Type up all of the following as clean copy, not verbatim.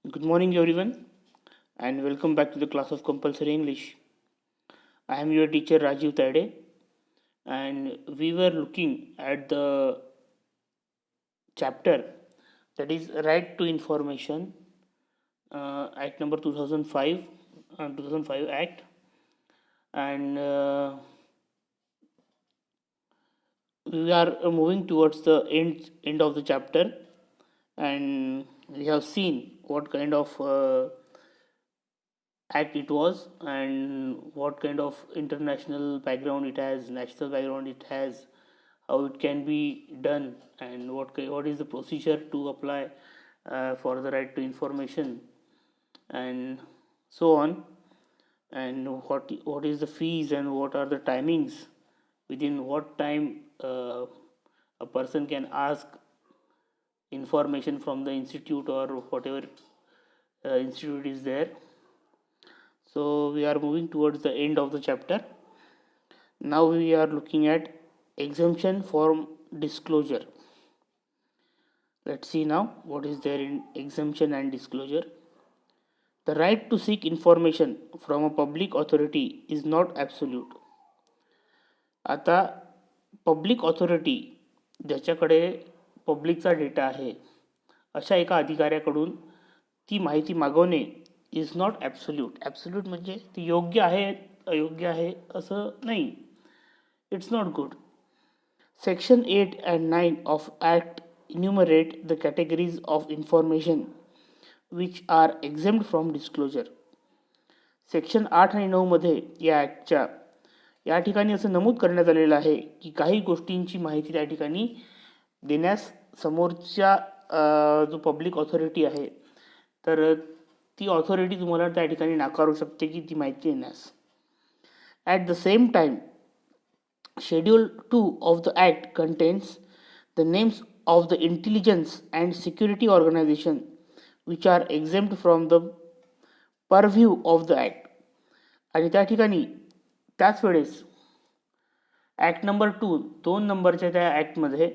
Good morning, everyone, and welcome back to the class of compulsory English. I am your teacher Rajiv Tade, and we were looking at the chapter that is Right to Information, Act number 2005 Act, and we are moving towards the end of the chapter, and we have seen what kind of act it was and what kind of international background it has, national background it has, how it can be done, and what is the procedure to apply for the right to information, and so on, and what is the fees and what are the timings, within what time a person can ask information from the institute or whatever institute is there. So we are moving towards the end of the chapter. Now we are looking at exemption from disclosure. Let's see now what is there in exemption and disclosure. The right to seek information from a public authority is not absolute. आता public authority ज्याच्याकडे पब्लिकचा data आहे अशा एका अधिकाऱ्याकडून ती माहिती मागवणे is not absolute. Absolute म्हणजे ती योग्य आहे अयोग्य आहे असं नाही. It's not good. Section 8 and 9 of Act enumerate the categories of information which are exempt from disclosure. Section 8 आणि 9 मध्ये या ठिकाणी असं नमूद करण्यात आलेलं आहे की काही गोष्टींची माहिती त्या ठिकाणी देण्यास समोरच्या जो पब्लिक ऑथॉरिटी आहे तर ती ऑथॉरिटी तुम्हाला त्या ठिकाणी नाकारू शकते की ती माहिती देण्यास. At the same time Schedule 2 of the Act contains the names of the intelligence and security organization which are exempt from the purview of the Act. आणि त्या ठिकाणी त्याच वेळेस ॲक्ट नंबर 2 नंबरच्या त्या ॲक्टमध्ये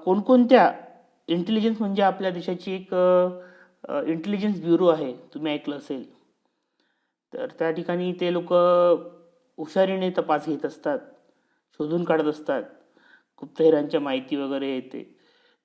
कोणकोणत्या इंटेलिजन्स म्हणजे आपल्या देशाची एक इंटेलिजन्स ब्युरो आहे, तुम्ही ऐकलं असेल तर त्या ठिकाणी ते लोक हुशारीने तपास घेत असतात, शोधून काढत असतात, गुप्तहेरांच्या माहिती वगैरे येते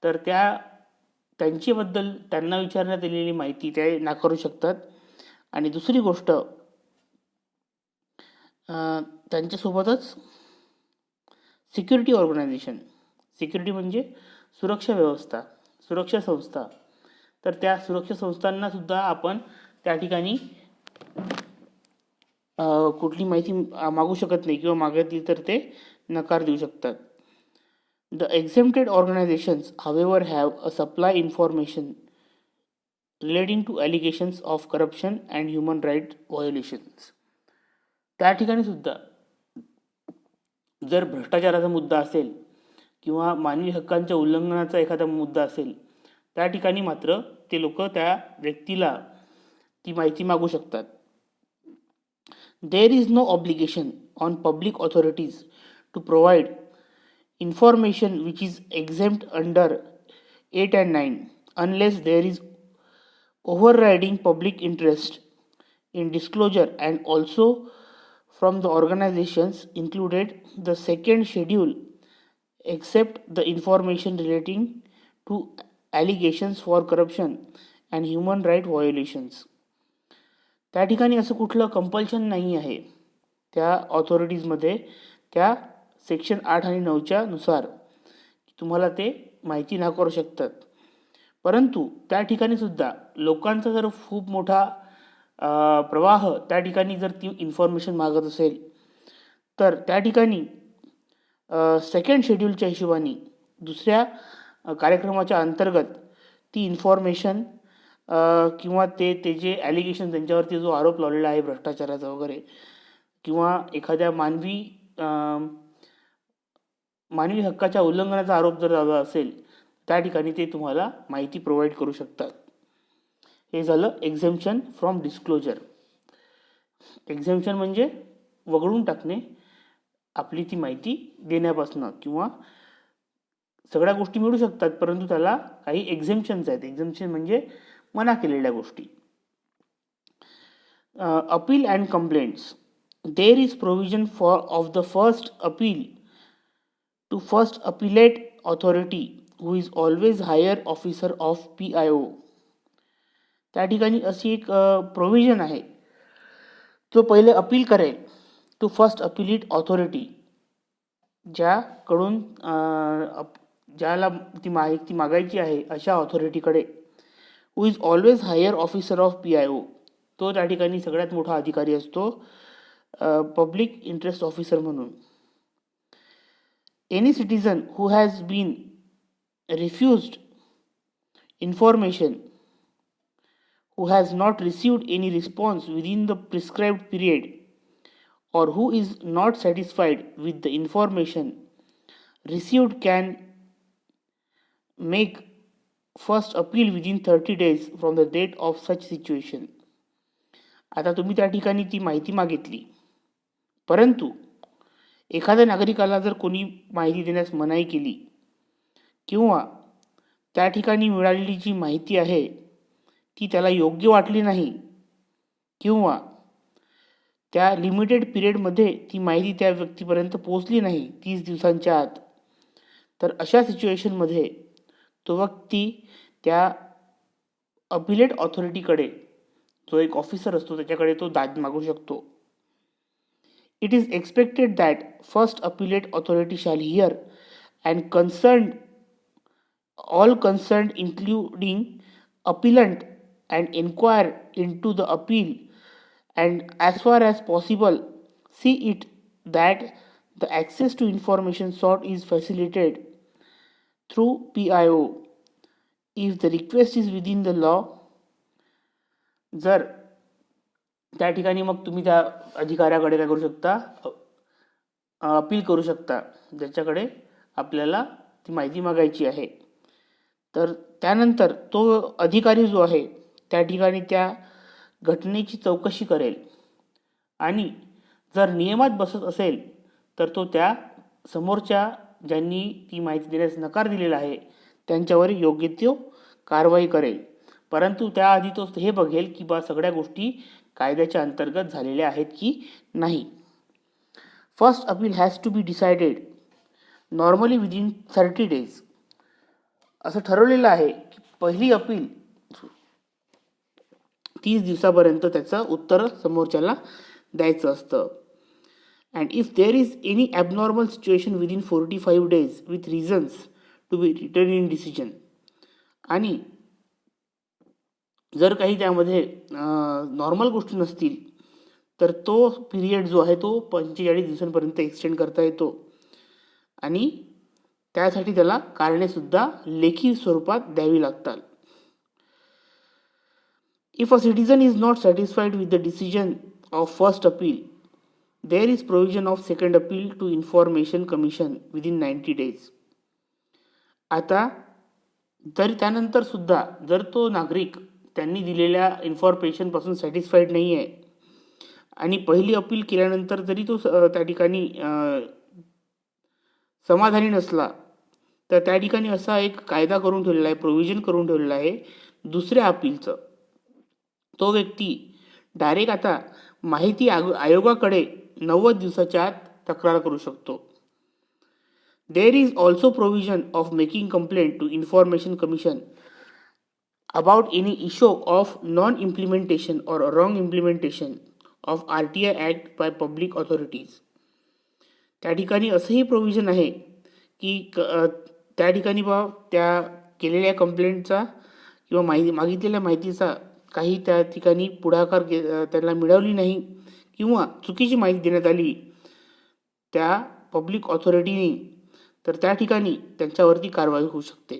तर त्यांच्याबद्दल त्यांना विचारण्यात आलेली माहिती ते नाकारू शकतात. आणि दुसरी गोष्ट त्यांच्यासोबतच सिक्युरिटी ऑर्गनायझेशन, सिक्युरिटी म्हणजे सुरक्षा संस्था, तर त्या सुरक्षा संस्थांना सुद्धा आपण त्या ठिकाणी कुठली माहिती मागू शकत नाही किंवा मागितली तर ते नकार देऊ शकतात. The exempted organisations however have a supply information relating to allegations of corruption and human right violations. त्या ठिकाणी सुद्धा जर भ्रष्टाचाराचा मुद्दा असेल किंवा मानवी हक्कांच्या उल्लंघनाचा एखादा मुद्दा असेल त्या ठिकाणी मात्र ते लोक त्या व्यक्तीला ती माहिती मागू शकतात. There is no obligation on public authorities to provide information which is exempt under 8 and 9 unless there is overriding public interest in disclosure, and also from the organizations included the second schedule except the information relating to allegations for corruption and human right violations. त्या ठिकाणी असं कुठलं compulsion नाही आहे त्या ऑथॉरिटीजमध्ये त्या section 8 आणि 9च्या नुसार तुम्हाला ते माहिती नाकारू शकतात. परंतु त्या ठिकाणी सुद्धा लोकांचा जर खूप मोठा प्रवाह त्या ठिकाणी जर ती इन्फॉर्मेशन मागत असेल तर त्या ठिकाणी सेकंड शेड्यूलच्या हिशोबाने दुसऱ्या कार्यक्रमाच्या अंतर्गत ती इन्फॉर्मेशन किंवा ते जे ॲलिगेशन त्यांच्यावरती जो आरोप लावलेला आहे भ्रष्टाचाराचा वगैरे किंवा एखाद्या मानवी हक्काच्या उल्लंघनाचा आरोप जर लावला असेल त्या ठिकाणी ते तुम्हाला माहिती प्रोव्हाइड करू शकतात. हे झालं एक्झेम्पशन फ्रॉम डिस्क्लोजर. एक्झेम्पशन म्हणजे वगळून टाकणे आपली ती माहिती देण्यापासून, किंवा सगळ्या गोष्टी मिळू शकतात परंतु त्याला काही एक्झेम्पशन्स आहेत. एक्झेम्पशन म्हणजे मना केलेल्या गोष्टी. Appeal and complaints. There is provision for of the first appeal to first appellate authority who is always higher officer of PIO. त्या ठिकाणी अशी एक प्रोव्हिजन आहे, जो पहिले अपील करेल टू फर्स्ट अपीलेट ऑथॉरिटी, ज्याकडून ज्याला ती माहिती मागायची आहे अशा ऑथॉरिटीकडे, who is always higher officer of PIO. तो त्या ठिकाणी सगळ्यात मोठा अधिकारी असतो, पब्लिक इंटरेस्ट ऑफिसर म्हणून. Any citizen who has been refused information, who has not received any response within the prescribed period, or who is not satisfied with the information received can make first appeal within 30 days from the date of such situation. आता तुम्ही त्या ठिकाणी ती माहिती मागितली, परंतु एखाद्या नागरिकाला जर कोणी माहिती देण्यास मनाई केली किंवा त्या ठिकाणी मिळालेली जी माहिती आहे ती त्याला योग्य वाटली नाही किंवा त्या लिमिटेड पिरियडमध्ये ती माहिती त्या व्यक्तीपर्यंत पोहोचली नाही 30 दिवसांच्या आत, तर अशा सिच्युएशनमध्ये तो व्यक्ती त्या अपिलेट ऑथॉरिटीकडे, जो एक ऑफिसर असतो, त्याच्याकडे तो दाद मागू शकतो. It is expected that first appellate authority shall hear and concern all concern including appellant and inquire into the appeal, and as far as possible see it that the access to information sought is facilitated through PIO if the request is within the law. जर त्या ठिकाणी मग तुम्ही त्या अधिकाऱ्याकडे काय करू शकता, अपील करू शकता, ज्याच्याकडे आपल्याला ती माहिती मागायची आहे. तर त्यानंतर तो अधिकारी जो आहे त्या ठिकाणी त्या घटनेची चौकशी करेल आणि जर नियमात बसत असेल तर तो त्या समोरच्या ज्यांनी ती माहिती देण्यास नकार दिलेला आहे त्यांच्यावर योग्य तो कारवाई करेल. परंतु त्याआधी तो हे बघेल की बा सगळ्या गोष्टी कायद्याच्या अंतर्गत झालेल्या आहेत की नाही. First appeal has to be decided normally within 30 days. असं ठरवलेलं आहे की पहिली अपील 30 दिवसापर्यंत त्याचं उत्तर समोरच्याला द्यायचं असतं. And if there is any abnormal situation within 45 days with reasons to be return in decision. आणि जर काही त्यामध्ये नॉर्मल गोष्टी नसतील तर तो पिरियड जो आहे तो 45 दिवसांपर्यंत एक्सटेंड करता येतो आणि त्यासाठी त्याला कारणेसुद्धा लेखी स्वरूपात द्यावी लागतात. If a citizen is not satisfied with the decision of first appeal, there is provision of second appeal to Information Commission within 90 days. आता जर त्यानंतर सुद्धा जर तो नागरिक त्यांनी दिलेल्या इन्फॉर्मेशनपासून सॅटिस्फाईड नाही आहे आणि पहिली अपील केल्यानंतर जरी तो त्या ठिकाणी समाधानी नसला, तर त्या ठिकाणी असा एक कायदा करून ठेवलेला आहे, प्रोव्हिजन करून ठेवलेलं आहे दुसऱ्या अपीलचं. तो व्यक्ती डायरेक्ट आता माहिती आयोगाकडे 90 दिवसाच्या आत तक्रार करू शकतो. There is also provision of making complaint to information commission about any issue of non implementation or wrong implementation of RTI act by public authorities. त्या ठिकाणी असंही प्रोव्हिजन आहे की त्या ठिकाणी बा त्या केलेल्या कंप्लेंटचा किंवा मागितलेल्या माहितीचा काही त्या ठिकाणी पुढाकार त्यांना मिळवली नाही किंवा चुकीची माहिती देण्यात आली त्या पब्लिक ऑथॉरिटीने, तर त्या ठिकाणी त्यांच्यावरती कारवाई होऊ शकते.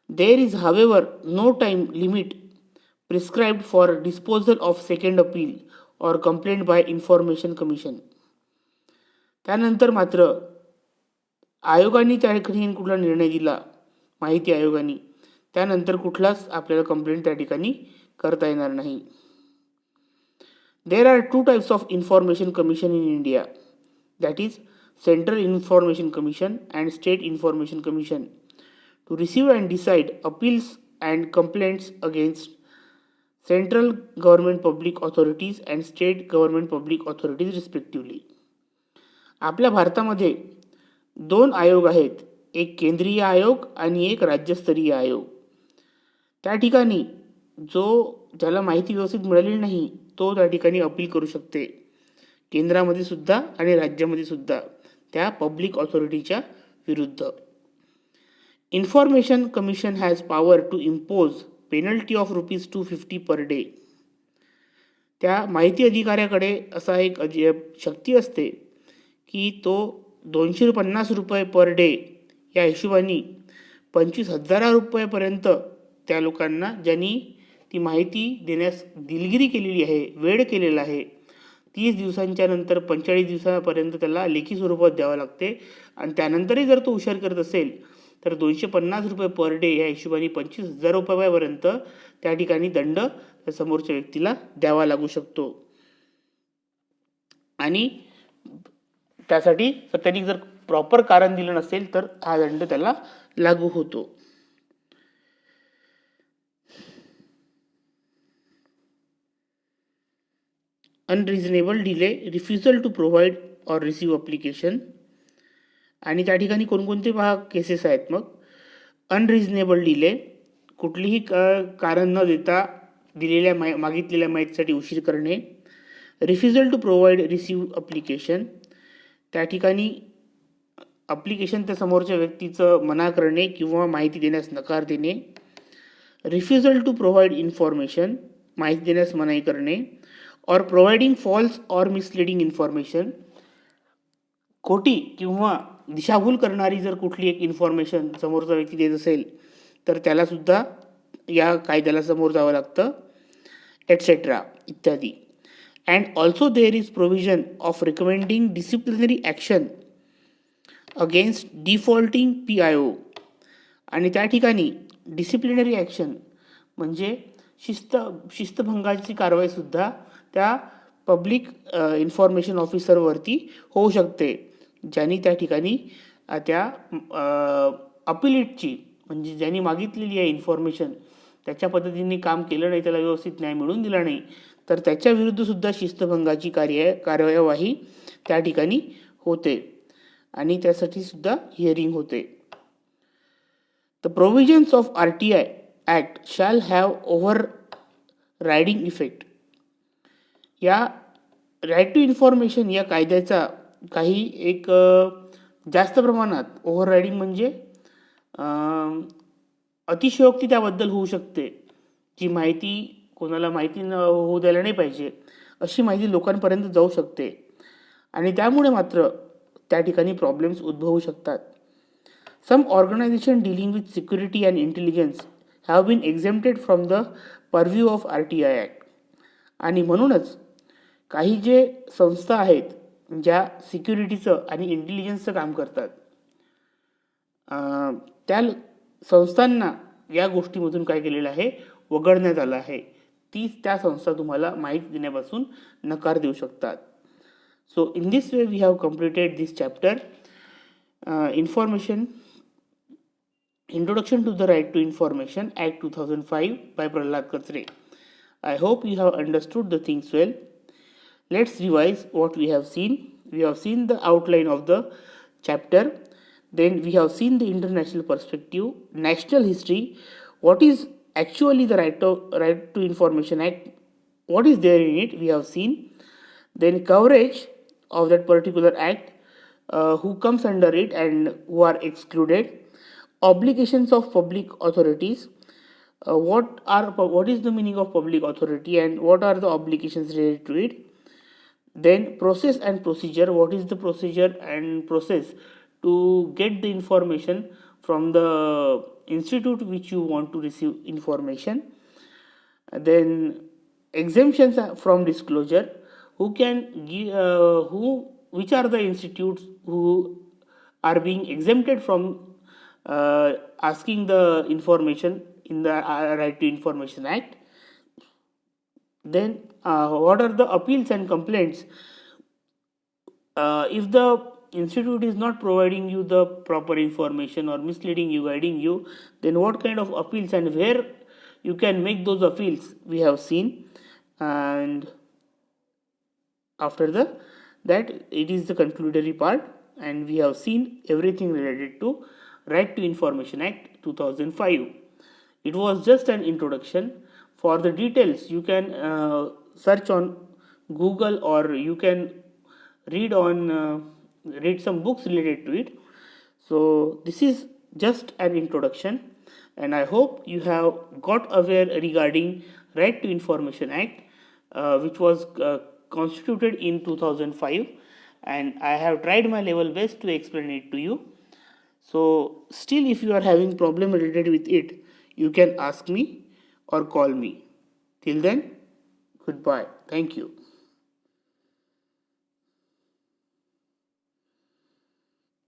There is however no time limit prescribed for disposal of second appeal और कंप्लेंट बाय इन्फॉर्मेशन कमिशन. त्यानंतर मात्र आयोगाने त्या ठिकाणी कुठला निर्णय दिला, माहिती आयोगाने, त्यानंतर कुठलाच आपल्याला कंप्लेंट त्या ठिकाणी करता येणार नाही. There are 2 types of information commission in India, that is central information commission and state information commission. To receive and decide appeals and complaints against central government public authorities and state government public authorities respectively. आपल्या भारतामध्ये 2 आयोग आहेत, एक केंद्रीय आयोग आणि एक राज्यस्तरीय आयोग. त्या ठिकाणी ज्याला माहिती व्यवस्थित मिळालेली नाही तो त्या ठिकाणी अपील करू शकते, केंद्रामध्ये सुद्धा आणि राज्यामध्ये सुद्धा, त्या पब्लिक ऑथॉरिटीच्या विरुद्ध. Information commission has power to impose penalty of ₹250 per day. त्या माहिती अधिकाऱ्याकडे असा एक शक्ती असते की तो ₹250 पर डे या हिशोबाने 25,000 रुपयापर्यंत त्या लोकांना ज्यांनी ती माहिती देण्यास दिलगिरी केलेली आहे, वेळ केलेला आहे, 30 दिवसांच्या नंतर 45 दिवसापर्यंत त्याला लेखी स्वरूपात द्यावं लागते. आणि त्यानंतरही जर तो हुशार करत असेल तर ₹250 पर डे या हिशोबाने 25,000 रुपयापर्यंत त्या ठिकाणी दंड त्या समोरच्या व्यक्तीला द्यावा लागू शकतो. आणि त्यासाठी त्यांनी जर प्रॉपर कारण दिलं नसेल तर हा दंड त्याला लागू होतो. Unreasonable delay, refusal to provide or receive application. आणि त्या ठिकाणी कोणकोणते केसेस आहेत मग. अनरिझनेबल डिले, कुठलीही कारण न देता दिलेल्या मागितलेल्या माहितीसाठी उशीर करणे. Refusal to provide receive application, त्या ठिकाणी अप्लिकेशन त्या समोरच्या व्यक्तीचं मना करणे किंवा माहिती देण्यास नकार देणे. रिफ्युजल टू प्रोव्हाइड इन्फॉर्मेशन, माहिती देण्यास मनाई करणे. और प्रोव्हाइडिंग फॉल्स और मिसलिडिंग इन्फॉर्मेशन, खोटी किंवा दिशाभूल करणारी जर कुठली एक इन्फॉर्मेशन समोरचा व्यक्ती देत असेल तर त्यालासुद्धा या कायद्याला समोर जावं लागतं, एटसेट्रा इत्यादी. And also there is provision of recommending disciplinary action against defaulting PIO. आणि त्या ठिकाणी डिसिप्लिनरी ॲक्शन म्हणजे शिस्तभंगाची कारवाईसुद्धा त्या पब्लिक इन्फॉर्मेशन ऑफिसरवरती होऊ शकते, ज्यांनी त्या ठिकाणी त्या अपिलिटची म्हणजे ज्यांनी मागितलेली आहे इन्फॉर्मेशन त्याच्या पद्धतीने काम केलं नाही, त्याला व्यवस्थित न्याय मिळवून दिला नाही, तर त्याच्या विरुद्धसुद्धा शिस्तभंगाची कार्यवाही त्या ठिकाणी होते आणि त्यासाठी सुद्धा हिअरिंग होते. The provisions of RTI act shall have over riding effect. या राईट टू इन्फॉर्मेशन या कायद्याचा काही एक जास्त प्रमाणात ओव्हर रायडिंग म्हणजे अतिशयोक्ती त्याबद्दल होऊ शकते. जी माहिती कोणाला माहिती होऊ द्यायला नाही पाहिजे अशी माहिती लोकांपर्यंत जाऊ शकते आणि त्यामुळे मात्र त्या ठिकाणी प्रॉब्लेम्स उद्भवू शकतात. Some organisation dealing with security and intelligence have been exempted from the purview of RTI act. आणि म्हणूनच काही जे संस्था आहेत ज्या सिक्युरिटीचं आणि इंटेलिजन्सचं काम करतात त्या संस्थांना या गोष्टीमधून काय केलेलं आहे, वगळण्यात आलं आहे. त्या संस्था तुम्हाला माहिती देण्यापासून नकार देऊ शकतात. So in this way we have completed this chapter information Introduction to the Right to Information Act 2005 by Prahlad Kachre. I hope you have understood the things well. Let's revise what we have seen. We have seen the outline of the chapter. Then we have seen the international perspective, national history, what is actually the Right to Information Act, what is there in it, we have seen. Then coverage of that particular act, who comes under it and who are excluded. Obligations of public authorities, what is the meaning of public authority and what are the obligations related to it. Then process and procedure, what is the procedure and process to get the information from the institute which you want to receive information. Then exemptions from disclosure, who can give which are the institutes who are being exempted from asking the information in the Right to Information Act. Then what are the appeals and complaints if the institute is not providing you the proper information or misleading you, guiding you, then what kind of appeals and where you can make those appeals we have seen. And after that it is the concludatory part, and we have seen everything related to Right to Information Act 2005. It was just an introduction. For the details you can search on Google, or you can read some books related to it. So this is just an introduction, and I hope you have got aware regarding Right to Information Act, which was constituted in 2005, and I have tried my level best to explain it to you. So still, if you are having problem related with it, you can ask me or call me. Till then, goodbye. Thank you.